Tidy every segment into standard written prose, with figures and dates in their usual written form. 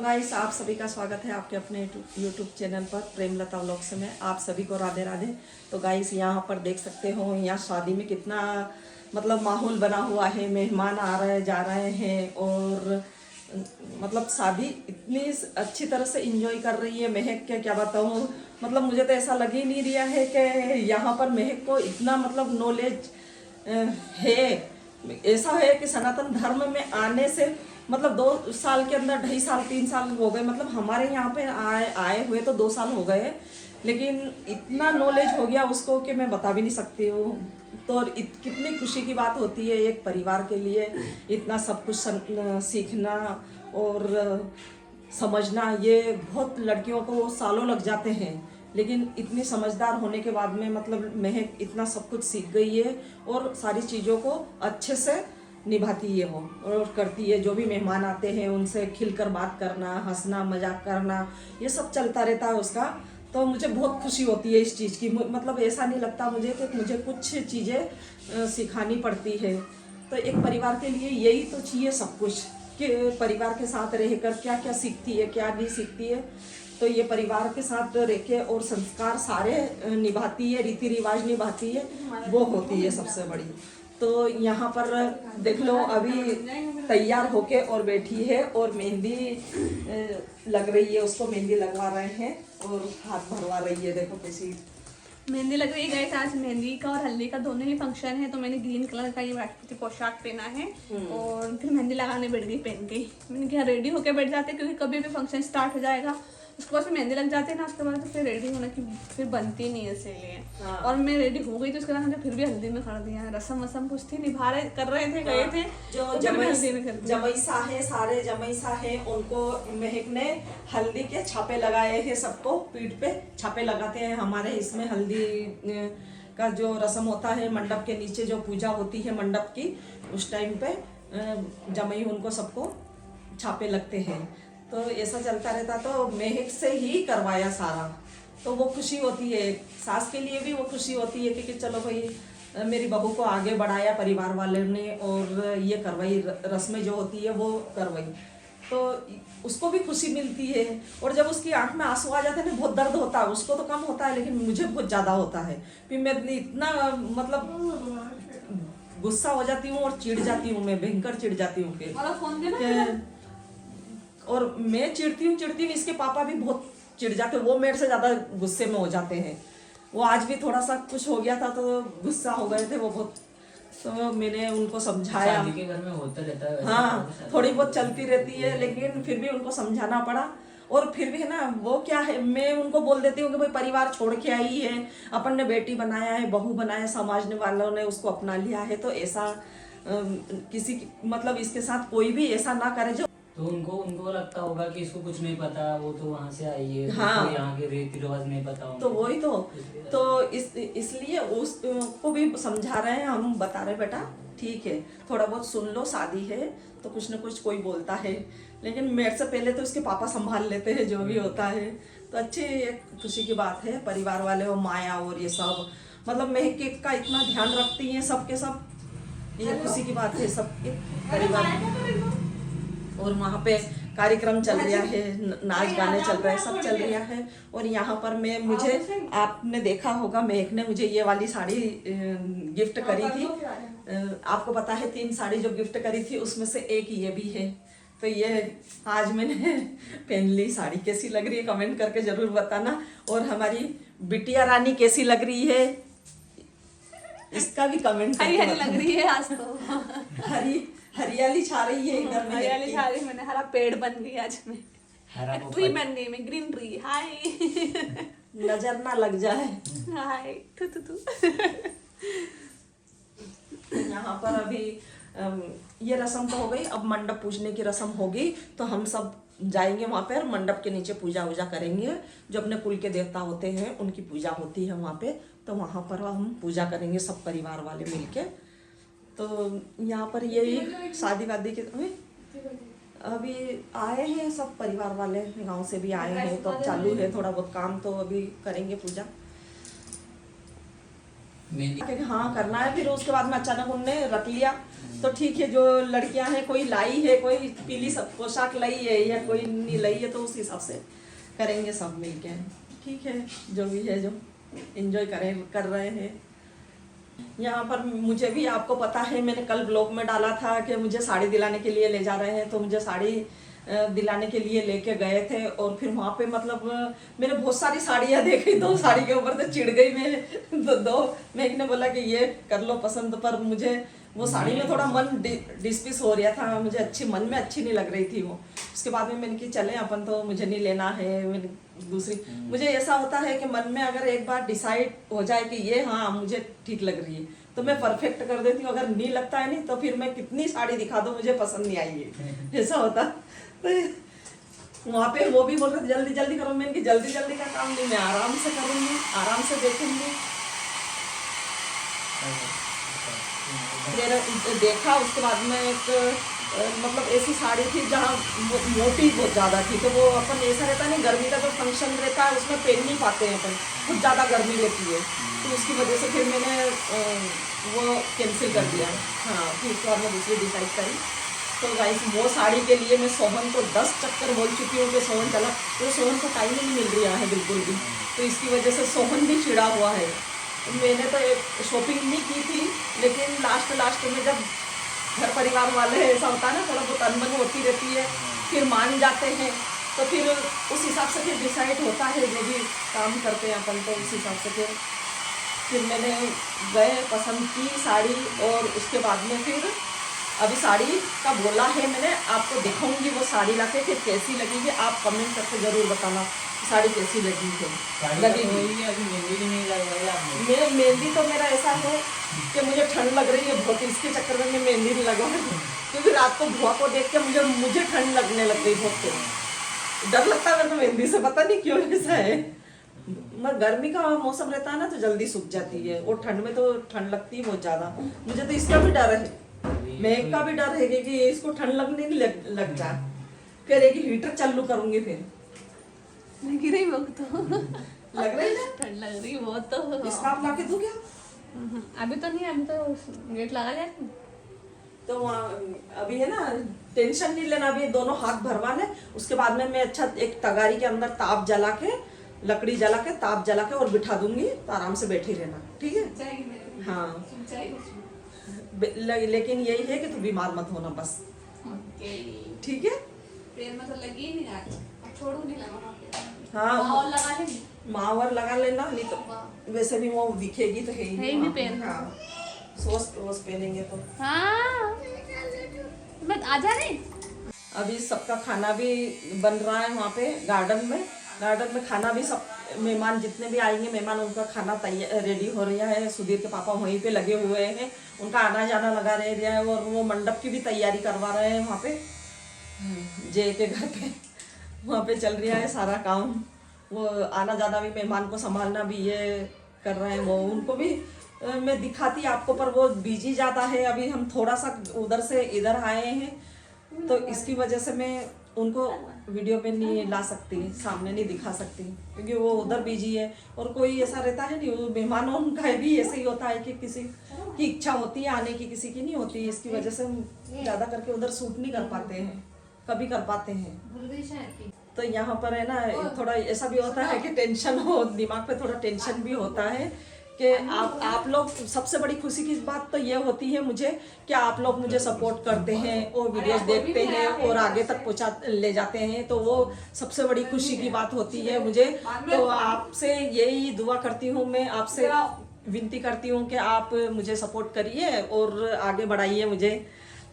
Guys, आप सभी का स्वागत है आपके अपने यूट्यूब चैनल पर प्रेमलता व्लॉग्स में। आप सभी को राधे राधे। तो गाइस, यहाँ पर देख सकते हो, यहाँ शादी में कितना मतलब माहौल बना हुआ है। मेहमान आ रहे जा रहे हैं और मतलब शादी इतनी अच्छी तरह से एंजॉय कर रही है महक के, क्या बताऊँ। मतलब मुझे तो ऐसा लग ही नहीं रहा है कि यहाँ पर महक को इतना मतलब नॉलेज है। ऐसा है कि सनातन धर्म में आने से मतलब 2 साल के अंदर 2.5 साल 3 साल हो गए। मतलब हमारे यहाँ पे आए हुए तो 2 साल हो गए, लेकिन इतना नॉलेज हो गया उसको कि मैं बता भी नहीं सकती हूँ। तो कितनी खुशी की बात होती है एक परिवार के लिए, इतना सब कुछ सीखना और समझना। ये बहुत लड़कियों को सालों लग जाते हैं, लेकिन इतनी समझदार होने के बाद में मतलब महक इतना सब कुछ सीख गई है और सारी चीज़ों को अच्छे से निभाती है वो और करती है। जो भी मेहमान आते हैं उनसे खिलकर बात करना, हंसना मजाक करना, ये सब चलता रहता है उसका। तो मुझे बहुत खुशी होती है इस चीज़ की। मतलब ऐसा नहीं लगता मुझे कि मुझे कुछ चीज़ें सिखानी पड़ती है। तो एक परिवार के लिए यही तो चाहिए सब कुछ, कि परिवार के साथ रहकर क्या क्या सीखती है क्या नहीं सीखती है। तो ये परिवार के साथ रह के और संस्कार सारे निभाती है, रीति रिवाज निभाती है, वो होती है सबसे बड़ी। तो यहाँ पर देख लो, अभी तैयार होके और बैठी है और मेहंदी लग रही है, उसको मेहंदी लगवा रहे हैं और हाथ भरवा रही है। देखो कैसी मेहंदी लग रही है। आज मेहंदी का और हल्दी का दोनों ही फंक्शन है, तो मैंने ग्रीन कलर का ये वाइट पोशाक पहना है और फिर मेहंदी लगाने बैठ गई पहन गई। मैंने कहा रेडी होके बैठ जाते, क्योंकि कभी भी फंक्शन स्टार्ट हो जाएगा उसके बाद फिर मेहंदी लग जाती है ना, उसके बाद तो फिर रेडी होने की फिर बनती नहीं है, इसीलिए। हाँ। और मैं रेडी हो गई तो उसके बाद हमने फिर भी हल्दी में कर दिया। रसम वसम कुछ थी, निभा रहे कर रहे थे, गए थे जो तो जमैसा है, सारे जमैसा है, उनको महक ने हल्दी के छापे लगाए हैं। सबको पीठ पे छापे लगाते हैं हमारे इसमें। हल्दी का जो रस्म होता है, मंडप के नीचे जो पूजा होती है मंडप की, उस टाइम पे जमई उनको सबको छापे लगते हैं। तो ऐसा चलता रहता। तो महक से ही करवाया सारा, तो वो खुशी होती है। सास के लिए भी वो खुशी होती है कि चलो भाई मेरी बहू को आगे बढ़ाया परिवार वाले ने और ये करवाई, रस्में जो होती है वो करवाई, तो उसको भी खुशी मिलती है। और जब उसकी आंख में आंसू आ जाते हैं ना, बहुत दर्द होता है। उसको तो कम होता है, लेकिन मुझे बहुत ज़्यादा होता है। फिर मैं इतना मतलब गुस्सा हो जाती हूँ और चिढ़ जाती हूँ, मैं भयंकर चिढ़ जाती हूँ। और मैं चिढ़ती हूँ, इसके पापा भी बहुत चिढ़ जाते हैं। वो मेरे से ज़्यादा गुस्से में हो जाते हैं। वो आज भी थोड़ा सा कुछ हो गया था तो गुस्सा हो गए थे वो बहुत। तो मैंने उनको समझाया, शादी के घर में होता रहता है। हाँ, थोड़ी बहुत चलती रहती है, लेकिन फिर भी उनको समझाना पड़ा। और फिर भी है ना, वो क्या है, मैं उनको बोल देती हूँ कि भाई परिवार छोड़ के आई है, अपन ने बेटी बनाया है, बहू बनाया, समाज वालों ने उसको अपना लिया है। तो ऐसा किसी मतलब इसके साथ कोई भी ऐसा ना करे जो। तो उनको लगता होगा कि इसको कुछ नहीं पता, वो तो वहाँ से आई है, हाँ, तो यहाँ के रीति रिवाज नहीं पता होगा। तो वही तो इसलिए उसको भी समझा रहे हैं हम, बता रहे बेटा ठीक है, थोड़ा बहुत सुन लो, शादी है तो कुछ न कुछ कोई बोलता है, लेकिन मेरे से पहले तो उसके पापा संभाल लेते हैं जो भी होता है। तो अच्छी एक खुशी की बात है। परिवार वाले और माया और ये सब मतलब महक का इतना ध्यान रखती हैं सबके सब, ये खुशी की बात है सबके परिवार। और वहाँ पे कार्यक्रम चल रहा है, नाच गाने चल रहे हैं, सब चल रहा है। और यहाँ पर मुझे आपने देखा होगा, महक ने मुझे ये वाली साड़ी गिफ्ट करी थी। आपको पता है 3 साड़ी जो गिफ्ट करी थी, उसमें से एक ये भी है। तो ये आज मैंने पहन ली। साड़ी कैसी लग रही है कमेंट करके जरूर बताना। और हमारी बिटिया रानी कैसी लग रही है, इसका भी कमेंट हरी हरी लग रही है आज तो। हरियाली छा रही है इधर में। हरियाली छा रही, मैंने हरा पेड़ बन गई आज मैं, ट्री बन गई मैं, ग्रीन ट्री। हाय, नजर ना लग जाए। हाय तू तू तू। यहाँ पर अभी ये रस्म तो हो गई, अब मंडप पूजने की रस्म होगी। तो हम सब जाएंगे वहाँ पर, मंडप के नीचे पूजा वूजा करेंगे। जो अपने कुल के देवता होते हैं उनकी पूजा होती है वहाँ पे, तो वहाँ पर हम पूजा करेंगे सब परिवार वाले मिलके। तो यहाँ पर यही शादी वादी के अभी आए हैं सब परिवार वाले, गांव से भी आए हैं। तो अब चालू है थोड़ा बहुत काम, तो अभी करेंगे पूजा। मेहंदी कि हाँ करना है। फिर उसके बाद में अचानक उनने रख लिया। तो ठीक है, जो लड़कियां हैं, कोई लाई है, कोई पीली सब पोशाक लाई है या कोई नहीं लाई है, तो उस हिसाब से करेंगे सब मिलके। ठीक है, जो भी है, जो एंजॉय कर रहे हैं। यहाँ पर मुझे भी, आपको पता है, मैंने कल ब्लॉग में डाला था कि मुझे साड़ी दिलाने के लिए ले जा रहे हैं। तो मुझे साड़ी दिलाने के लिए लेके गए थे और फिर वहाँ पे मतलब मैंने बहुत सारी साड़ियाँ देखी। 2 साड़ी के ऊपर तो चिढ़ गई मैं। दो मैं एक ने बोला कि ये कर लो पसंद, पर मुझे वो साड़ी में थोड़ा मन डिस्पिस हो रहा था। मुझे अच्छी, मन में अच्छी नहीं लग रही थी वो। उसके बाद में मैंने कि चले अपन, तो मुझे नहीं लेना है। मैंने दूसरी, मुझे ऐसा होता है कि मन में अगर एक बार डिसाइड हो जाए कि ये हाँ मुझे ठीक लग रही है, तो मैं परफेक्ट कर देती हूँ। अगर नहीं लगता है नहीं, तो फिर मैं कितनी साड़ी दिखा दो, मुझे पसंद नहीं आई है, ऐसा होता। तो वहाँ पे वो भी बोल रहे थे जल्दी जल्दी करो। मैंने कि जल्दी जल्दी का काम नहीं, मैं आराम से करूँगी, आराम से देखूंगी। देखा, उसके बाद में एक मतलब ऐसी साड़ी थी जहाँ मोटी बहुत ज़्यादा थी। तो वो अपन ऐसा रहता नहीं, गर्मी का जो फंक्शन रहता है उसमें पहन नहीं पाते हैं अपन, बहुत ज़्यादा गर्मी रहती है। तो उसकी वजह से फिर मैंने वो कैंसिल कर दिया। हाँ, फिर उसके बाद में दूसरी डिसाइड करी। तो गाइस, वो साड़ी के लिए मैं सोहन को 10 चक्कर बोल चुकी हूँ कि सोहन चला, तो सोहन को टाइम ही नहीं मिल रहा है बिल्कुल भी। तो इसकी वजह से सोहन भी चिड़ा हुआ है। मैंने तो एक शॉपिंग नहीं की थी, लेकिन लास्ट में जब घर परिवार वाले, ऐसा होता है ना, थोड़ा बहुत अनबन होती रहती है, फिर मान जाते हैं। तो फिर उस हिसाब से फिर डिसाइड होता है, जो भी काम करते हैं अपन, तो उस हिसाब से फिर मैंने गए, पसंद की साड़ी। और उसके बाद में फिर अभी साड़ी का बोला है मैंने, आपको दिखाऊंगी वो साड़ी लाके, फिर कैसी लगेगी आप कमेंट करके ज़रूर बताना साड़ी कैसी लगी है। लगेगी अभी मेहंदी भी नहीं लगवाई आपने? मैं मेहंदी तो मेरा ऐसा है कि मुझे ठंड लग रही है बहुत, इसके चक्कर में मैं मेहंदी नहीं लगा रही। क्योंकि रात को धुआं को देख के मुझे ठंड लगने लग गई बहुत। डर लगता है मेरे को मेहंदी से, पता नहीं क्यों ऐसा है। मगर गर्मी का मौसम रहता है ना, तो जल्दी सूख जाती है, और ठंड में तो ठंड लगती है बहुत ज़्यादा। मुझे तो इसका भी डर है, मेघ का भी डर है कि इसको ठंड लगने नहीं लग जाए। फिर एक हीटर चालू करूंगी, फिर लगी रही वो तो लग रही है ठंड लग रही बहुत। तो इसका आप लाके दूं क्या? अभी तो नहीं, अभी तो गेट लगा जाए। तो अभी है ना, टेंशन नहीं लेना। अभी दोनों हाथ भरवा ले, उसके बाद में मैं अच्छा एक तगारी के अंदर ताप जला के, लकड़ी जला के, ताप जला के और बिठा दूंगी, तो आराम से बैठी रहना। ठीक है? हाँ, लेकिन यही है कि तू बीमार मत होना बस। ठीक है? पैर में तो लगी ही नहीं आज, अब छोड़ू नहीं लगा। हाँ, और लगा लेंगे, मावर लगा लेना, नहीं तो वैसे भी वो दिखेगी तो है ही पेन। हाँ, सॉस पहनेंगे तो। हाँ, मैं आ जा रही। अभी सबका खाना भी बन रहा है वहाँ पे गार्डन में खाना भी, सब मेहमान जितने भी आएंगे मेहमान, उनका खाना तैयार रेडी हो रहा है। सुधीर के पापा वहीं पे लगे हुए हैं, उनका आना जाना लगा रहा है। और वो मंडप की भी तैयारी करवा रहे हैं वहाँ पे, जय के घर पे वहाँ पे चल रहा है सारा काम। वो आना जाना भी, मेहमान को संभालना भी ये कर रहे हैं। वो उनको भी मैं दिखाती आपको, पर वो बिजी ज़्यादा है। अभी हम थोड़ा सा उधर से इधर आए हैं, तो इसकी वजह से मैं उनको वीडियो पे नहीं ला सकती, सामने नहीं दिखा सकती, क्योंकि वो उधर बिजी है। और कोई ऐसा रहता है नहीं, मेहमानों का भी ऐसे ही होता है कि किसी की इच्छा होती है आने की, किसी की नहीं होती। इसकी वजह से हम ज़्यादा करके उधर शूट नहीं कर पाते हैं, कभी कर पाते हैं। तो यहाँ पर है ना, थोड़ा ऐसा भी होता है कि टेंशन हो, दिमाग पे थोड़ा टेंशन भी होता है कि आप लोग, सबसे बड़ी खुशी की बात तो ये होती है मुझे कि आप लोग मुझे सपोर्ट करते हैं और वीडियोस देखते हैं और आगे तक पहुंचा ले जाते हैं, तो वो सबसे बड़ी खुशी की बात होती है मुझे। तो आपसे यही दुआ करती हूँ, मैं आपसे विनती करती हूँ कि आप मुझे सपोर्ट करिए और आगे बढ़ाइए मुझे।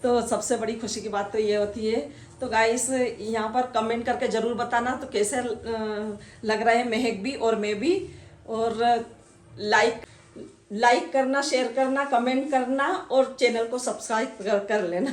तो सबसे बड़ी खुशी की बात तो ये होती है। तो गाइस, यहाँ पर कमेंट करके ज़रूर बताना तो कैसे लग रहा है महक भी और मैं भी। और लाइक करना, शेयर करना, कमेंट करना और चैनल को सब्सक्राइब कर लेना।